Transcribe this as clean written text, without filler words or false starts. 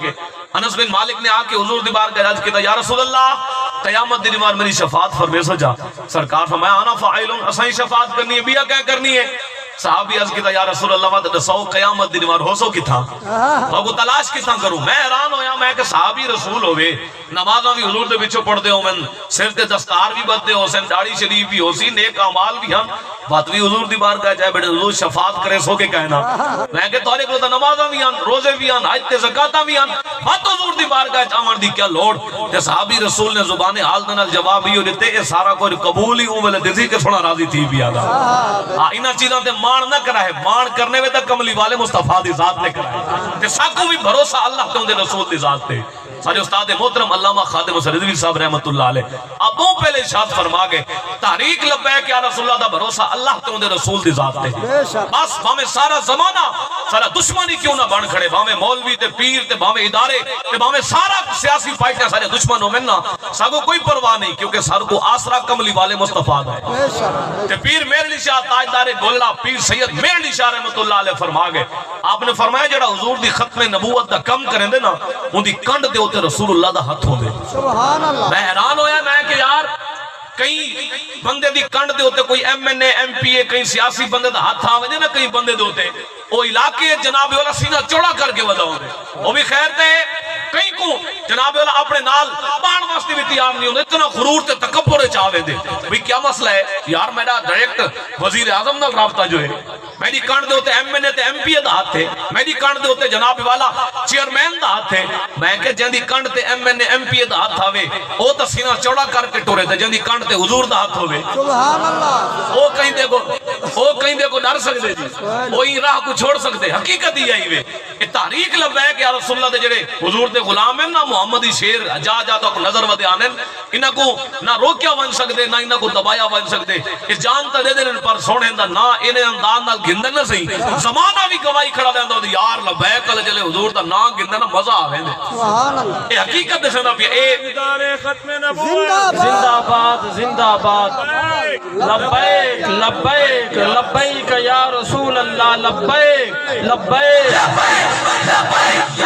کے انس بن مالک نے آ کے حضور دی بارگاہ عرض کیتا یا رسول اللہ قیامت دی دیوار میری شفاعت فرمے سجا. سرکار فرمایا انا فاعل اسائی شفاعت کرنی ہے بیا کیا کرنی ہے. صحابی عرض کیتا یا رسول اللہ وعد دسو قیامت دی دیوار ہو سو کتھا تو کو تلاش کتھا کروں. میں حیران ہویا میں کہ صحابی رسول ہوئے نمازاں بھی حضور دے وچوں پڑھ دے ہوون سر تے دستار بھی بدے ہو سن داڑھی شریف بھی ہو سی نیک اعمال بھی ہن بات بھی حضور دی بارگاہ جائے بیٹھے حضور شفاعت کرے سو کے کہنا. میں کہ تورے کو نمازاں بھی ہن روزے بھی ہن حج تے زکاتاں بھی ہن بات حضور دی بارگاہ جاون دی کیا لوڑ. تے صحابی رسول نے زبان حال دے نال جواب ہی دتے اے سارا کوئی قبول ہی اوے دسی کہ سونا راضی تھی بیا دا. انہاں چیزاں تے مان نہ کرائے مان کرنے میں تک کملی والے مصطفیٰ دی ذات نے کرائے تے ساکو بھی بھروسہ اللہ تے دے رسول دی ذات تے. سارے استاد محترم علامہ خادم حسین رضوی صاحب رحمت اللہ علیہ ابوں پہلے ارشاد فرما گئے تحریک لبیک یا رسول اللہ دا بھروسہ اللہ تے دے رسول دی ذات تے. بس بھاویں سارا زمانہ سارا دشمنی کیوں نہ بن کھڑے بھاویں مولوی تے پیر تے بھاویں ادارے تے بھاویں سارا سیاسی پارٹیاں سارے دشمن ہو ملنا ساگو کوئی پرواہ نہیں کیونکہ سر کو آسرا کملی والے مصطفیٰ دا ہے. تے پیر میرعلی شاہ تاجدار گولہ پیر سید میرعلی شاہ رحمت اللہ علیہ فرما گئے آپ نے فرمایا جڑا حضور دی ختم نبوت دا کم کریں دے نا ان دی کنڈ دے ہوتے رسول اللہ دا ہاتھ ہو دے. میں حیران ہویا میں کہ یار کئی بندے دی کنڈ دے ہوتے کوئی M N A M P A کئی سیاسی بندے دا ہاتھ آوے دے نا کئی بندے دے ہوتے وہ علاقے جناب والا سینہ چوڑا کر کے ودا ہوندے وہ بھی خیر تے کئی کو جناب والا اپنے نال بان واسطے بھی تیار نہیں ہوندے اتنا غرور تے تکبر چاہے دے. بھئی کیا مسئلہ ہے یار میرا ڈائریکٹ وزیر اعظم نال رابطہ جو ہے میری کانڈ دے ہوتے ایم این اے تے ایم پی اے دا ہاتھ تھے میری کانڈ دے ہوتے جناب والا چیئرمین دا ہاتھ تھے. میں کہ جن دی کانڈ تے M N A M P A دا ہاتھ آوے او تا سینہ چوڑا کر کے ٹورے تے جن دی کانڈ تے حضور دا ہاتھ ہوئے سبحان اللہ او کہیں دے کو ڈر سکتے جی وہ ہی راہ کو چھوڑ سکتے. حقیقت ہی آئی وے تحریک لبیک یا رسول اللہ دے جڑے حضور دے غلام ہیں نا محمدی شیر جا جا تو نظر ودے آنن انہاں کو نہ روکیا ون سکتے نہ انہاں کو دبایا ون سکتے. اس جان تا دے دے پر سونے دا نہ انہیں انداز نال گھندن نہ صحیح زمانہ بھی گواہی کھڑا دیندا ہو یار لبیک اللہ جلے حضور دا نا گھندن مزہ آوے دے. سبحان اللہ اے حقیقت دے سنا پیا اے ختم نبوت زندہ باد زندہ آباد لبیک لبیک لبیک یا رسول اللہ لبیک لبیک لبیک